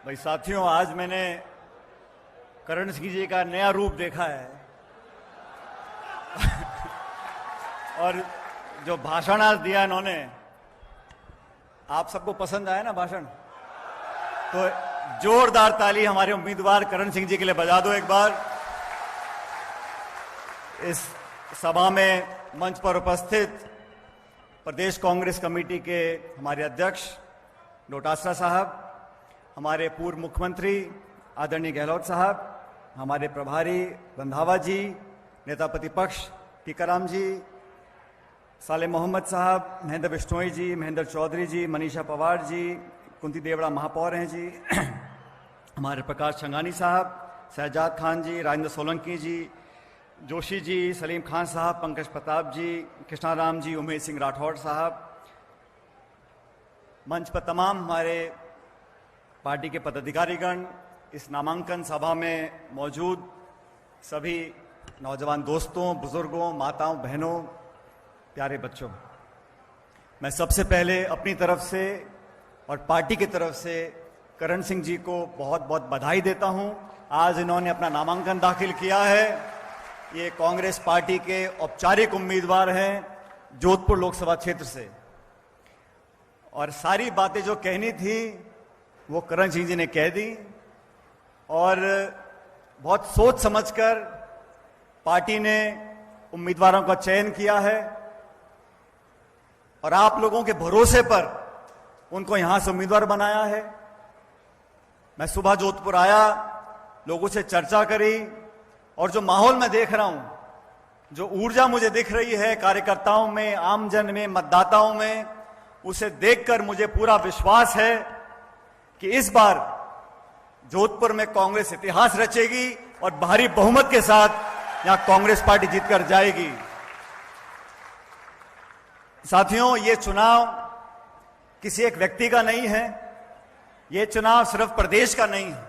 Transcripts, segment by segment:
भाई साथियों, आज मैंने करण सिंह जी का नया रूप देखा है। और जो भाषण आज दिया इन्होंने, आप सबको पसंद आया ना भाषण? तो जोरदार ताली हमारे उम्मीदवार करण सिंह जी के लिए बजा दो एक बार। इस सभा में मंच पर उपस्थित प्रदेश कांग्रेस कमेटी के हमारे अध्यक्ष डोटासरा साहब, हमारे पूर्व मुख्यमंत्री आदरणीय गहलोत साहब, हमारे प्रभारी रंधावा जी, नेता प्रतिपक्ष टीकाराम जी, साले मोहम्मद साहब, महेंद्र बिश्नोई जी, महेंद्र चौधरी जी, मनीषा पवार जी, कुंती देवड़ा महापौर हैं जी, हमारे प्रकाश छंगानी साहब, शहजाद खान जी, राजेंद्र सोलंकी जी, जोशी जी, सलीम खान साहब, पंकज प्रताप जी, कृष्णाराम जी, उमेश सिंह राठौड़ साहब, मंच पर तमाम हमारे पार्टी के पदाधिकारीगण, इस नामांकन सभा में मौजूद सभी नौजवान दोस्तों, बुजुर्गों, माताओं, बहनों, प्यारे बच्चों, मैं सबसे पहले अपनी तरफ से और पार्टी की तरफ से करण सिंह जी को बहुत बहुत बधाई देता हूं। आज इन्होंने अपना नामांकन दाखिल किया है। ये कांग्रेस पार्टी के औपचारिक उम्मीदवार हैं जोधपुर लोकसभा क्षेत्र से, और सारी बातें जो कहनी थी वो करण सिंह जी ने कह दी, और बहुत सोच समझकर पार्टी ने उम्मीदवारों का चयन किया है, और आप लोगों के भरोसे पर उनको यहां से उम्मीदवार बनाया है। मैं सुबह जोधपुर आया, लोगों से चर्चा करी, और जो माहौल मैं देख रहा हूं, जो ऊर्जा मुझे दिख रही है कार्यकर्ताओं में, आमजन में, मतदाताओं में, उसे देखकर मुझे पूरा विश्वास है कि इस बार जोधपुर में कांग्रेस इतिहास रचेगी और भारी बहुमत के साथ यहां कांग्रेस पार्टी जीतकर जाएगी। साथियों, ये चुनाव किसी एक व्यक्ति का नहीं है, ये चुनाव सिर्फ प्रदेश का नहीं है।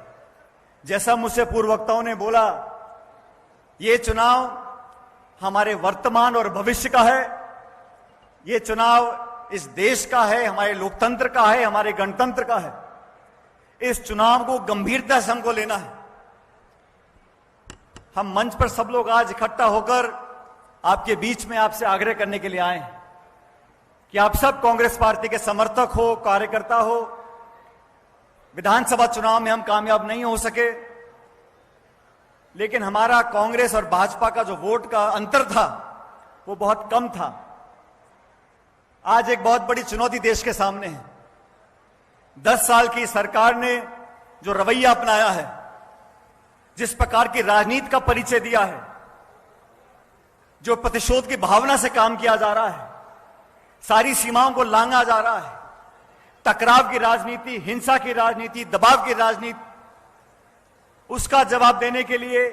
जैसा मुझसे पूर्व वक्ताओं ने बोला, ये चुनाव हमारे वर्तमान और भविष्य का है। ये चुनाव इस देश का है, हमारे लोकतंत्र का है, हमारे गणतंत्र का है। इस चुनाव को गंभीरता से हमको लेना है। हम मंच पर सब लोग आज इकट्ठा होकर आपके बीच में आपसे आग्रह करने के लिए आए हैं कि आप सब कांग्रेस पार्टी के समर्थक हो, कार्यकर्ता हो। विधानसभा चुनाव में हम कामयाब नहीं हो सके, लेकिन हमारा कांग्रेस और भाजपा का जो वोट का अंतर था वो बहुत कम था। आज एक बहुत बड़ी चुनौती देश के सामने है। 10 साल की सरकार ने जो रवैया अपनाया है, जिस प्रकार की राजनीति का परिचय दिया है, जो प्रतिशोध की भावना से काम किया जा रहा है, सारी सीमाओं को लांघा जा रहा है, टकराव की राजनीति, हिंसा की राजनीति, दबाव की राजनीति, उसका जवाब देने के लिए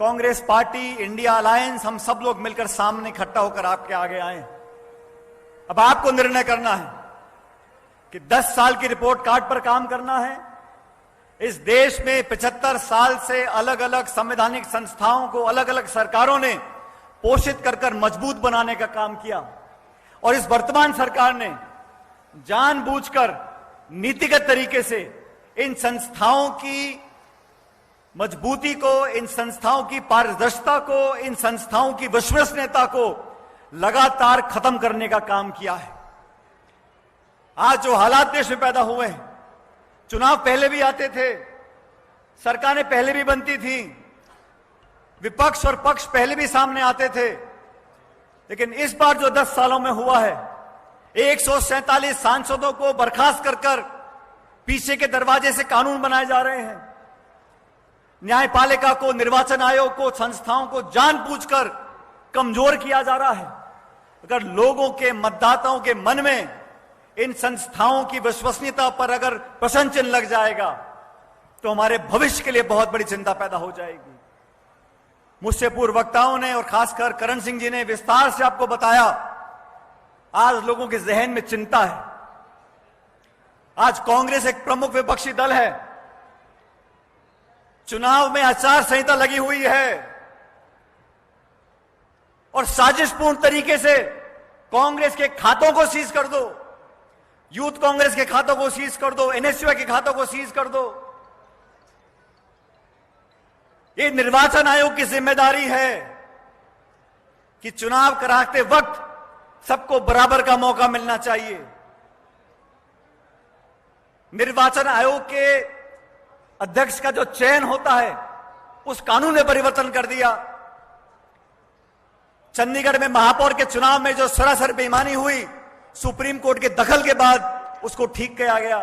कांग्रेस पार्टी, इंडिया अलायंस, हम सब लोग मिलकर सामने इकट्ठा होकर आपके आगे आए। अब आपको निर्णय करना है कि 10 साल की रिपोर्ट कार्ड पर काम करना है। इस देश में 75 साल से अलग अलग संवैधानिक संस्थाओं को अलग अलग सरकारों ने पोषित कर मजबूत बनाने का काम किया, और इस वर्तमान सरकार ने जानबूझकर नीतिगत तरीके से इन संस्थाओं की मजबूती को, इन संस्थाओं की पारदर्शिता को, इन संस्थाओं की विश्वसनीयता को लगातार खत्म करने का काम किया है। आज जो हालात देश में पैदा हुए हैं, चुनाव पहले भी आते थे, सरकारें पहले भी बनती थी, विपक्ष और पक्ष पहले भी सामने आते थे, लेकिन इस बार जो 10 सालों में हुआ है, 147 सांसदों को बर्खास्त कर पीछे के दरवाजे से कानून बनाए जा रहे हैं। न्यायपालिका को, निर्वाचन आयोग को, संस्थाओं को जानबूझकर कमजोर किया जा रहा है। अगर लोगों के, मतदाताओं के मन में इन संस्थाओं की विश्वसनीयता पर अगर प्रश्न चिन्ह लग जाएगा, तो हमारे भविष्य के लिए बहुत बड़ी चिंता पैदा हो जाएगी। मुझसे पूर्व वक्ताओं ने और खासकर करण सिंह जी ने विस्तार से आपको बताया, आज लोगों के जहन में चिंता है। आज कांग्रेस एक प्रमुख विपक्षी दल है, चुनाव में आचार संहिता लगी हुई है, और साजिशपूर्ण तरीके से कांग्रेस के खातों को सीज कर दो, यूथ कांग्रेस के खातों को सीज कर दो, एनएसयूआई के खातों को सीज कर दो। ये निर्वाचन आयोग की जिम्मेदारी है कि चुनाव कराते वक्त सबको बराबर का मौका मिलना चाहिए। निर्वाचन आयोग के अध्यक्ष का जो चयन होता है उस कानून में परिवर्तन कर दिया। चंडीगढ़ में महापौर के चुनाव में जो सरासर बेईमानी हुई, सुप्रीम कोर्ट के दखल के बाद उसको ठीक किया गया।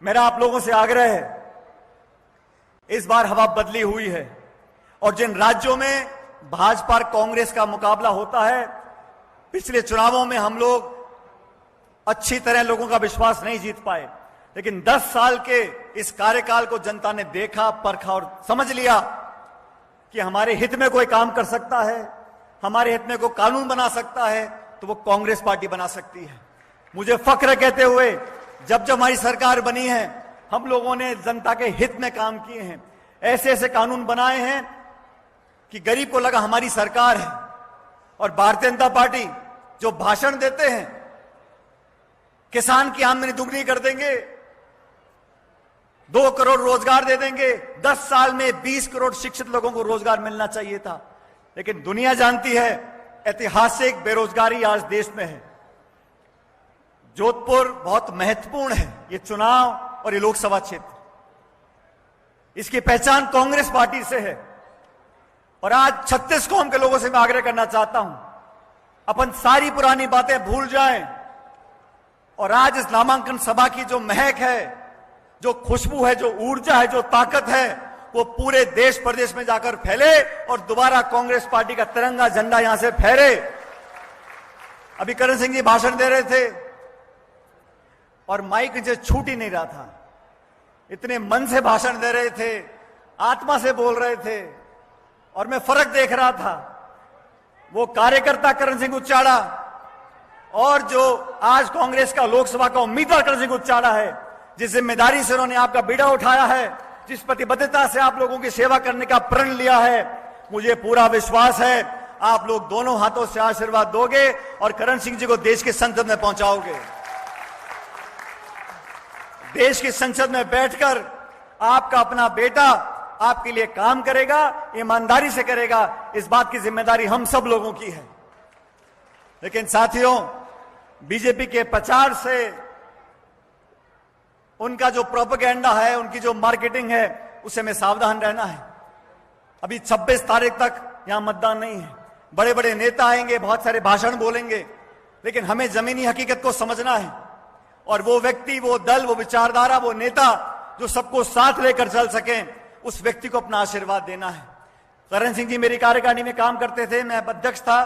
मेरा आप लोगों से आग्रह है, इस बार हवा बदली हुई है और जिन राज्यों में भाजपा और कांग्रेस का मुकाबला होता है, पिछले चुनावों में हम लोग अच्छी तरह लोगों का विश्वास नहीं जीत पाए, लेकिन 10 साल के इस कार्यकाल को जनता ने देखा, परखा और समझ लिया कि हमारे हित में कोई काम कर सकता है, हमारे हित में कोई कानून बना सकता है, तो वो कांग्रेस पार्टी बना सकती है। मुझे फख्र कहते हुए जब हमारी सरकार बनी है, हम लोगों ने जनता के हित में काम किए हैं, ऐसे ऐसे कानून बनाए हैं कि गरीब को लगा हमारी सरकार है। और भारतीय जनता पार्टी जो भाषण देते हैं, किसान की आमदनी दुगनी कर देंगे, 2 करोड़ रोजगार दे देंगे, 10 साल में 20 करोड़ शिक्षित लोगों को रोजगार मिलना चाहिए था, लेकिन दुनिया जानती है ऐतिहासिक बेरोजगारी आज देश में है। जोधपुर बहुत महत्वपूर्ण है, ये चुनाव और ये लोकसभा क्षेत्र, इसकी पहचान कांग्रेस पार्टी से है। और आज 36 कौम के लोगों से मैं आग्रह करना चाहता हूं, अपन सारी पुरानी बातें भूल जाएं और आज इस नामांकन सभा की जो महक है, जो खुशबू है, जो ऊर्जा है, जो ताकत है, वो पूरे देश प्रदेश में जाकर फैले और दोबारा कांग्रेस पार्टी का तिरंगा झंडा यहां से फहरे। अभी करण सिंह जी भाषण दे रहे थे और माइक नीचे छूट ही नहीं रहा था, इतने मन से भाषण दे रहे थे, आत्मा से बोल रहे थे और मैं फर्क देख रहा था। वो कार्यकर्ता करण सिंह उच्चाड़ा और जो आज कांग्रेस का लोकसभा का उम्मीदवार करण सिंह उच्चाड़ा है, जिस जिम्मेदारी से उन्होंने आपका बीड़ा उठाया है, जिस प्रतिबद्धता से आप लोगों की सेवा करने का प्रण लिया है, मुझे पूरा विश्वास है आप लोग दोनों हाथों से आशीर्वाद दोगे और करण सिंह जी को देश की संसद में पहुंचाओगे। देश की संसद में बैठकर आपका अपना बेटा आपके लिए काम करेगा, ईमानदारी से करेगा, इस बात की जिम्मेदारी हम सब लोगों की है। लेकिन साथियों, बीजेपी के प्रचार से, उनका जो प्रोपेगेंडा है, उनकी जो मार्केटिंग है, उससे हमें सावधान रहना है। अभी 26 तारीख तक यहां मतदान नहीं है, बड़े बड़े नेता आएंगे, बहुत सारे भाषण बोलेंगे, लेकिन हमें जमीनी हकीकत को समझना है और वो व्यक्ति, वो दल, वो विचारधारा, वो नेता जो सबको साथ लेकर चल सके, उस व्यक्ति को अपना आशीर्वाद देना है। करण सिंह जी मेरी कार्यकारिणी में काम करते थे, मैं अध्यक्ष था,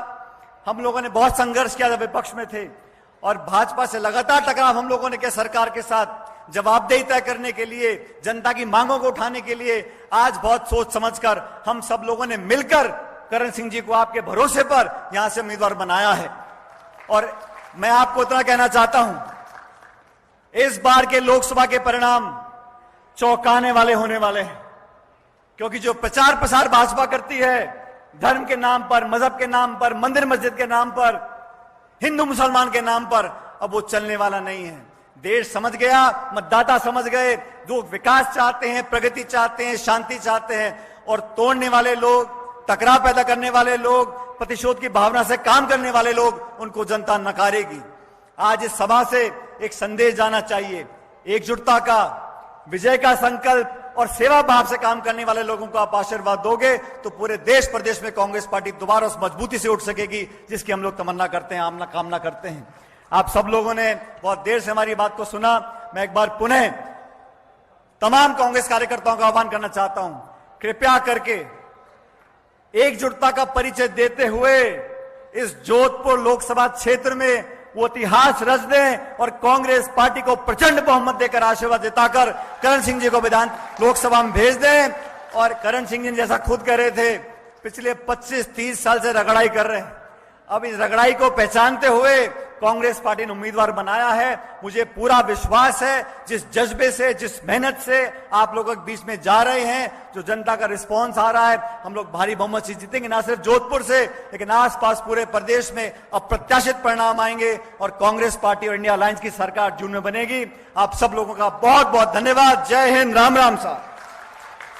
हम लोगों ने बहुत संघर्ष किया जब विपक्ष में थे और भाजपा से लगातार टकराव हम लोगों ने किया सरकार के साथ, जवाबदेही तय करने के लिए, जनता की मांगों को उठाने के लिए। आज बहुत सोच समझकर हम सब लोगों ने मिलकर करण सिंह जी को आपके भरोसे पर यहां से उम्मीदवार बनाया है। और मैं आपको इतना कहना चाहता हूं, इस बार के लोकसभा के परिणाम चौंकाने वाले होने वाले हैं, क्योंकि जो प्रचार प्रसार भाजपा करती है धर्म के नाम पर, मजहब के नाम पर, मंदिर मस्जिद के नाम पर, हिंदू मुसलमान के नाम पर, अब वो चलने वाला नहीं है। देश समझ गया, मतदाता समझ गए, जो विकास चाहते हैं, प्रगति चाहते हैं, शांति चाहते हैं, और तोड़ने वाले लोग, टकराव पैदा करने वाले लोग, प्रतिशोध की भावना से काम करने वाले लोग, उनको जनता नकारेगी। आज इस सभा से एक संदेश जाना चाहिए, एकजुटता का, विजय का संकल्प और सेवा भाव से काम करने वाले लोगों को आप आशीर्वाद दोगे तो पूरे देश प्रदेश में कांग्रेस पार्टी दोबारा उस मजबूती से उठ सकेगी जिसकी हम लोग तमन्ना करते हैं, आमना कामना करते हैं। आप सब लोगों ने बहुत देर से हमारी बात को सुना। मैं एक बार पुनः तमाम कांग्रेस कार्यकर्ताओं का आह्वान करना चाहता हूं, कृपया करके एकजुटता का परिचय देते हुए इस जोधपुर लोकसभा क्षेत्र में वो इतिहास रच दें और कांग्रेस पार्टी को प्रचंड बहुमत देकर आशीर्वाद जताकर करण सिंह जी को विधान लोकसभा में भेज दें। और करण सिंह जी जैसा खुद कह रहे थे, पिछले 25-30 साल से रगड़ाई कर रहे हैं, अब इस रगड़ाई को पहचानते हुए कांग्रेस पार्टी ने उम्मीदवार बनाया है। मुझे पूरा विश्वास है जिस जज्बे से, जिस मेहनत से आप लोगों के बीच में जा रहे हैं, जो जनता का रिस्पांस आ रहा है, हम लोग भारी बहुमत से जीतेंगे। ना सिर्फ जोधपुर से लेकिन आसपास पूरे प्रदेश में अप्रत्याशित परिणाम आएंगे और कांग्रेस पार्टी और इंडिया अलायंस की सरकार जून में बनेगी। आप सब लोगों का बहुत बहुत धन्यवाद। जय हिंद, राम राम साहब।